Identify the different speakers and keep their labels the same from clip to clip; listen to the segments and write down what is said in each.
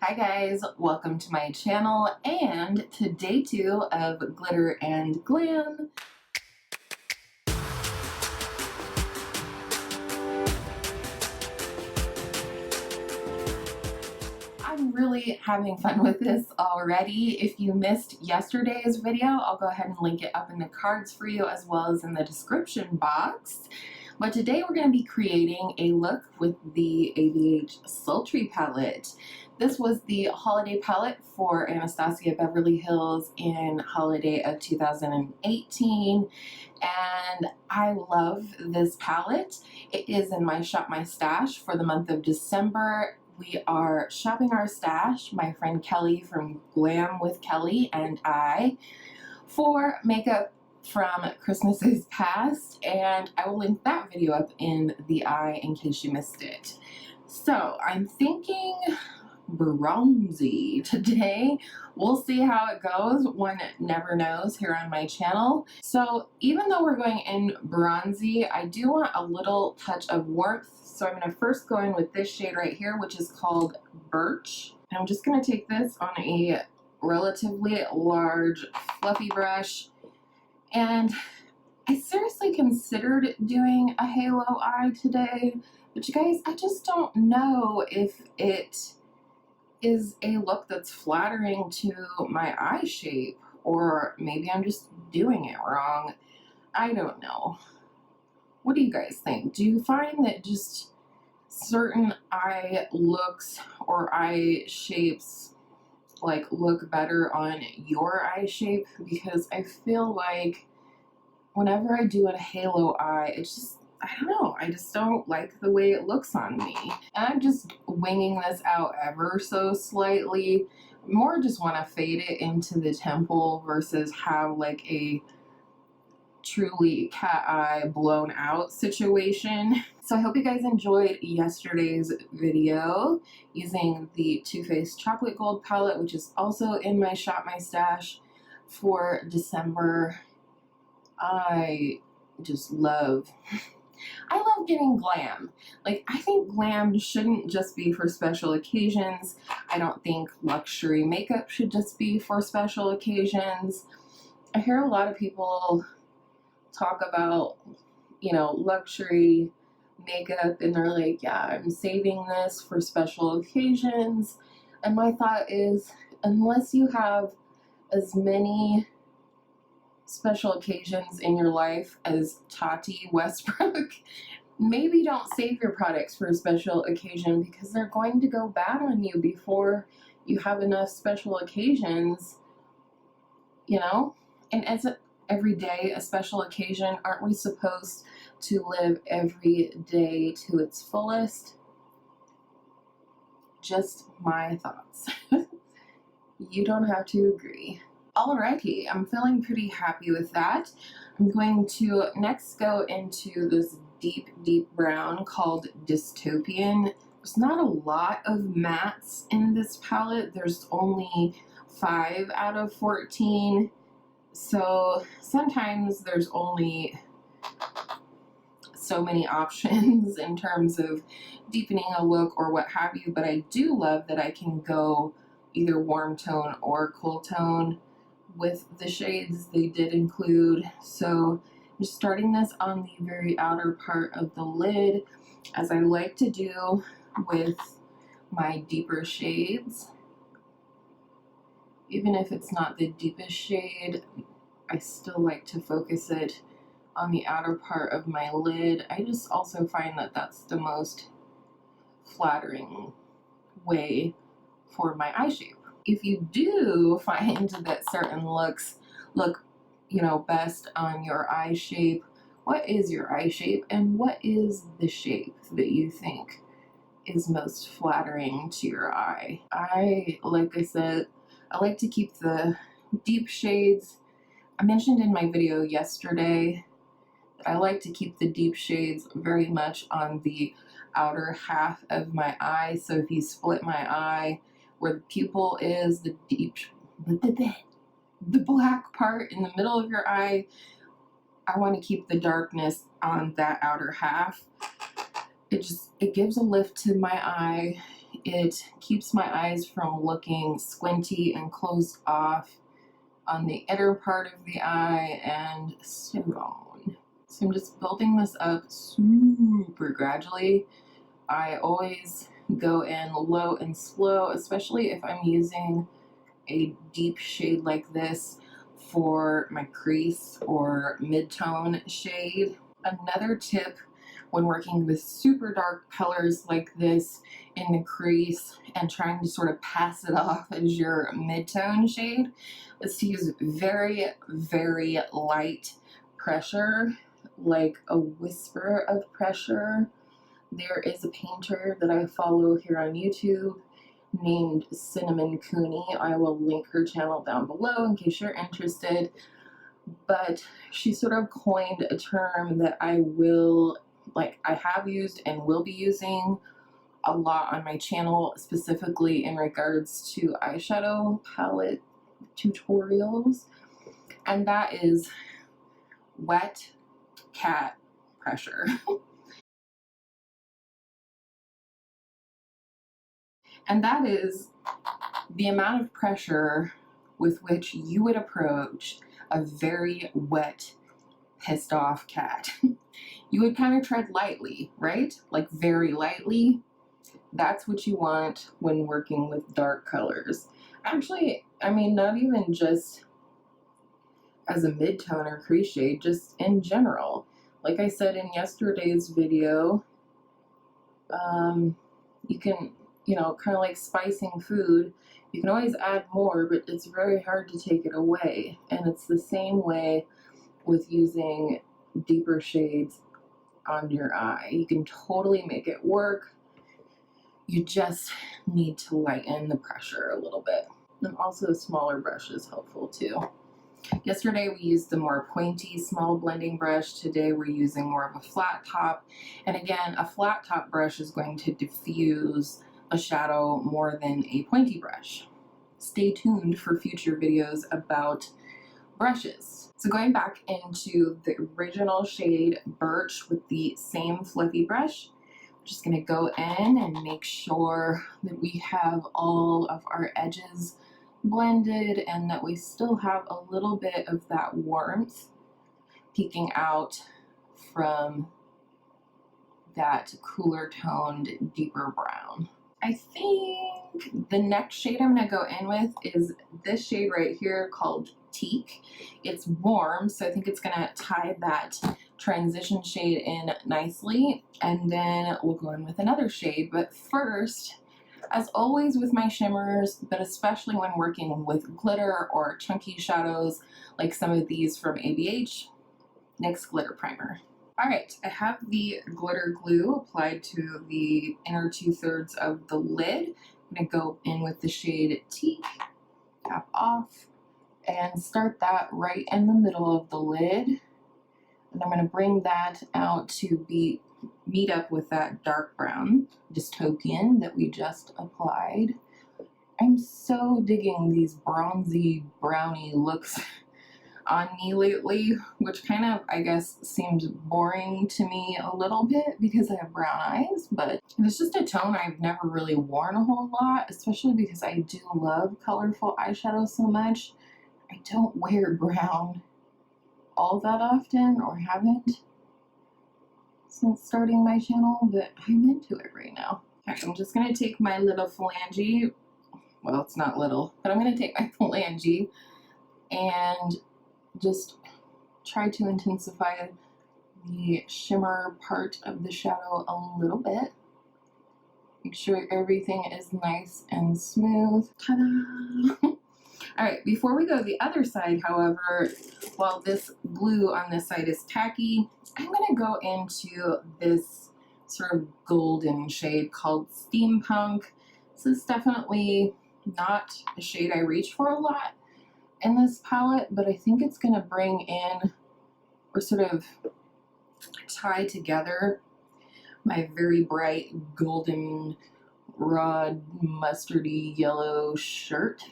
Speaker 1: Hi guys, welcome to my channel and to day 2 of Glitter and Glam. I'm really having fun with this already. If you missed yesterday's video, I'll go ahead and link it up in the cards for you as well as in the description box. But today we're going to be creating a look with the ABH Sultry Palette. This was the holiday palette for Anastasia Beverly Hills in holiday of 2018, and I love this palette. It is in my Shop My Stash for the month of December. We are shopping our stash, my friend Kelly from Glam with Kelly and I, for makeup from Christmases past, and I will link that video up in the eye in case you missed it. So I'm thinking bronzy today. We'll see how it goes. One never knows here on my channel. So even though we're going in bronzy, I do want a little touch of warmth. So I'm going to first go in with this shade right here, which is called Birch. And I'm just going to take this on a relatively large fluffy brush. And I seriously considered doing a halo eye today, but you guys, I just don't know if it is a look that's flattering to my eye shape, or maybe I'm just doing it wrong. I don't know. What do you guys think? Do you find that just certain eye looks or eye shapes like look better on your eye shape? Because I feel like whenever I do a halo eye, it's just, I don't know, I just don't like the way it looks on me. And I'm just winging this out ever so slightly. More just want to fade it into the temple versus have like a truly cat eye blown out situation. So I hope you guys enjoyed yesterday's video using the Too Faced Chocolate Gold palette, which is also in my Shop My Stash for December. I just love getting glam. Like, I think glam shouldn't just be for special occasions. I don't think luxury makeup should just be for special occasions. I hear a lot of people talk about, you know, luxury makeup and they're like, yeah, I'm saving this for special occasions. And my thought is, unless you have as many special occasions in your life as Tati Westbrook, maybe don't save your products for a special occasion, because they're going to go bad on you before you have enough special occasions, you know? And as every day a special occasion, aren't we supposed to live every day to its fullest? Just my thoughts. You don't have to agree. Alrighty, I'm feeling pretty happy with that. I'm going to next go into this deep brown called Dystopian. There's not a lot of mattes in this palette. There's only 5 out of 14. So sometimes there's only so many options in terms of deepening a look or what have you, but I do love that I can go either warm tone or cool tone with the shades they did include. So I'm just starting this on the very outer part of the lid, as I like to do with my deeper shades. Even if it's not the deepest shade, I still like to focus it on the outer part of my lid. I just also find that that's the most flattering way for my eye shape. If you do find that certain looks look, you know, best on your eye shape, what is your eye shape and what is the shape that you think is most flattering to your eye? Like I said, I like to keep the deep shades. I mentioned in my video yesterday that I like to keep the deep shades very much on the outer half of my eye. So if you split my eye, where the pupil is, the black part in the middle of your eye, I want to keep the darkness on that outer half. It gives a lift to my eye. It keeps my eyes from looking squinty and closed off on the inner part of the eye and so on. So I'm just building this up super gradually. I always go in low and slow, especially if I'm using a deep shade like this for my crease or mid-tone shade. Another tip when working with super dark colors like this in the crease and trying to sort of pass it off as your mid-tone shade is to use very, very light pressure, like a whisper of pressure. There is a painter that I follow here on YouTube named Cinnamon Cooney. I will link her channel down below in case you're interested. But she sort of coined a term that I have used and will be using a lot on my channel, specifically in regards to eyeshadow palette tutorials, and that is wet cat pressure. And that is the amount of pressure with which you would approach a very wet, pissed off cat. You would kind of tread lightly, right? Like very lightly. That's what you want when working with dark colors. Actually, I mean, not even just as a mid-tone or crease shade, just in general. Like I said in yesterday's video, you can, kind of like spicing food, you can always add more, but it's very hard to take it away. And it's the same way with using deeper shades on your eye. You can totally make it work. You just need to lighten the pressure a little bit. And also a smaller brush is helpful too. Yesterday we used the more pointy small blending brush. Today we're using more of a flat top. And again, a flat top brush is going to diffuse a shadow more than a pointy brush. Stay tuned for future videos about brushes. So going back into the original shade Birch with the same fluffy brush, I'm just going to go in and make sure that we have all of our edges blended and that we still have a little bit of that warmth peeking out from that cooler toned, deeper brown. I think the next shade I'm going to go in with is this shade right here called Teak. It's warm, so I think it's going to tie that transition shade in nicely, and then we'll go in with another shade. But first, as always with my shimmers, but especially when working with glitter or chunky shadows like some of these from ABH, NYX Glitter Primer. Alright, I have the glitter glue applied to the inner 2/3 of the lid. I'm going to go in with the shade Teak, tap off, and start that right in the middle of the lid. And I'm going to bring that out to meet up with that dark brown dystopian that we just applied. I'm so digging these bronzy brownie looks on me lately, which kind of, I guess, seems boring to me a little bit because I have brown eyes, but it's just a tone I've never really worn a whole lot, especially because I do love colorful eyeshadow so much. I don't wear brown all that often, or haven't since starting my channel, but I'm into it right now. Okay, I'm just going to take my little phalange, well, it's not little, but I'm going to take my phalange and just try to intensify the shimmer part of the shadow a little bit. Make sure everything is nice and smooth. Ta-da! Alright, before we go to the other side, however, while this glue on this side is tacky, I'm going to go into this sort of golden shade called Steampunk. This is definitely not a shade I reach for a lot in this palette, but I think it's going to bring in, or sort of tie together, my very bright golden rod mustardy yellow shirt,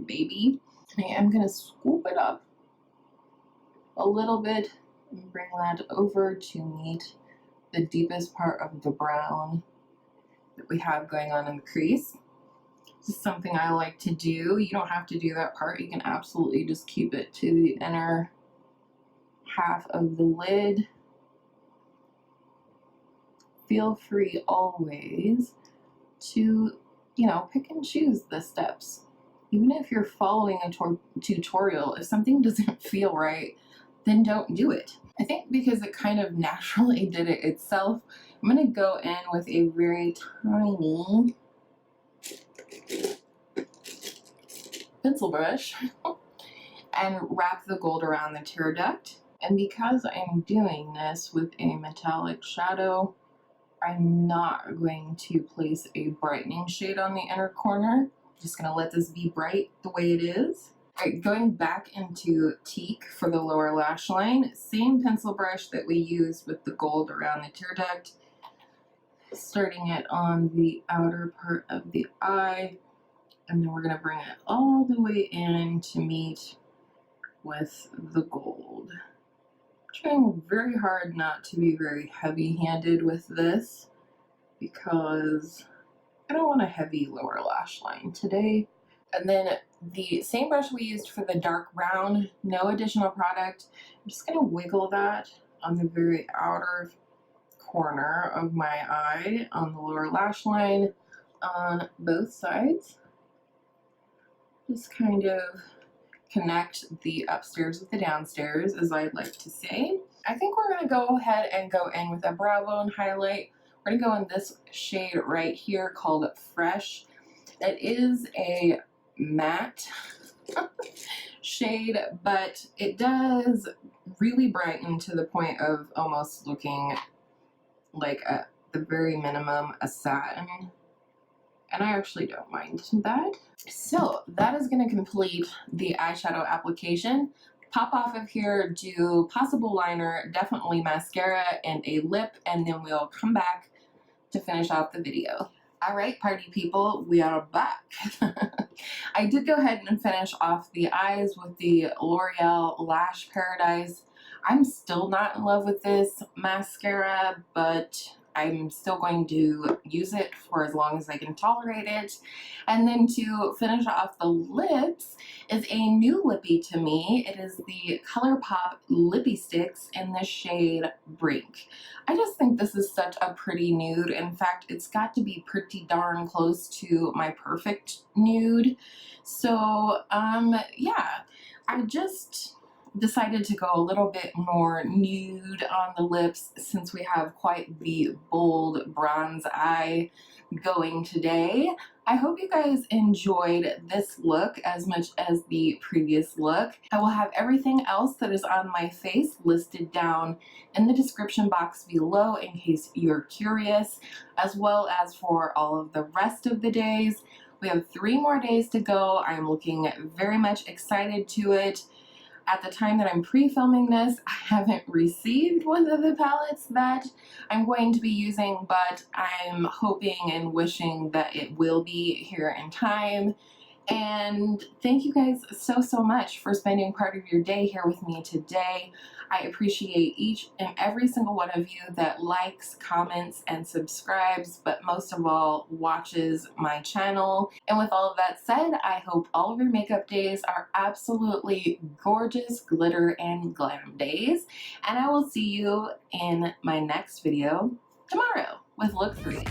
Speaker 1: baby. I am going to scoop it up a little bit and bring that over to meet the deepest part of the brown that we have going on in the crease. This is something I like to do. You don't have to do that part. You can absolutely just keep it to the inner half of the lid. Feel free always to, you know, pick and choose the steps. Even if you're following a tutorial, if something doesn't feel right, then don't do it. I think because it kind of naturally did it itself, I'm going to go in with a very tiny pencil brush and wrap the gold around the tear duct. And because I'm doing this with a metallic shadow, I'm not going to place a brightening shade on the inner corner. I'm just going to let this be bright the way it is. Alright, going back into Teak for the lower lash line, same pencil brush that we used with the gold around the tear duct, starting it on the outer part of the eye, and then we're going to bring it all the way in to meet with the gold. Trying very hard not to be very heavy-handed with this because I don't want a heavy lower lash line today. And then the same brush we used for the dark brown, no additional product. I'm just going to wiggle that on the very outer corner of my eye on the lower lash line on both sides. Just kind of connect the upstairs with the downstairs, as I'd like to say. I think we're going to go ahead and go in with a brow bone highlight. We're going to go in this shade right here called Fresh. It is a matte shade, but it does really brighten to the point of almost looking like, at the very minimum, a satin. And I actually don't mind that. So that is going to complete the eyeshadow application. Pop off of here, do possible liner, definitely mascara, and a lip, and then we'll come back to finish off the video. Alright, party people, we are back. I did go ahead and finish off the eyes with the L'Oreal Lash Paradise. I'm still not in love with this mascara, but I'm still going to use it for as long as I can tolerate it. And then to finish off the lips is a new lippy to me. It is the ColourPop Lippy Sticks in the shade Brink. I just think this is such a pretty nude. In fact, it's got to be pretty darn close to my perfect nude. So, yeah, I just decided to go a little bit more nude on the lips since we have quite the bold bronze eye going today. I hope you guys enjoyed this look as much as the previous look. I will have everything else that is on my face listed down in the description box below in case you're curious, as well as for all of the rest of the days. We have 3 more days to go. I'm looking very much excited to it. At the time that I'm pre-filming this, I haven't received one of the palettes that I'm going to be using, but I'm hoping and wishing that it will be here in time. And thank you guys so much for spending part of your day here with me today. I appreciate each and every single one of you that likes, comments, and subscribes, but most of all, watches my channel. And with all of that said, I hope all of your makeup days are absolutely gorgeous glitter and glam days. And I will see you in my next video tomorrow with look 3.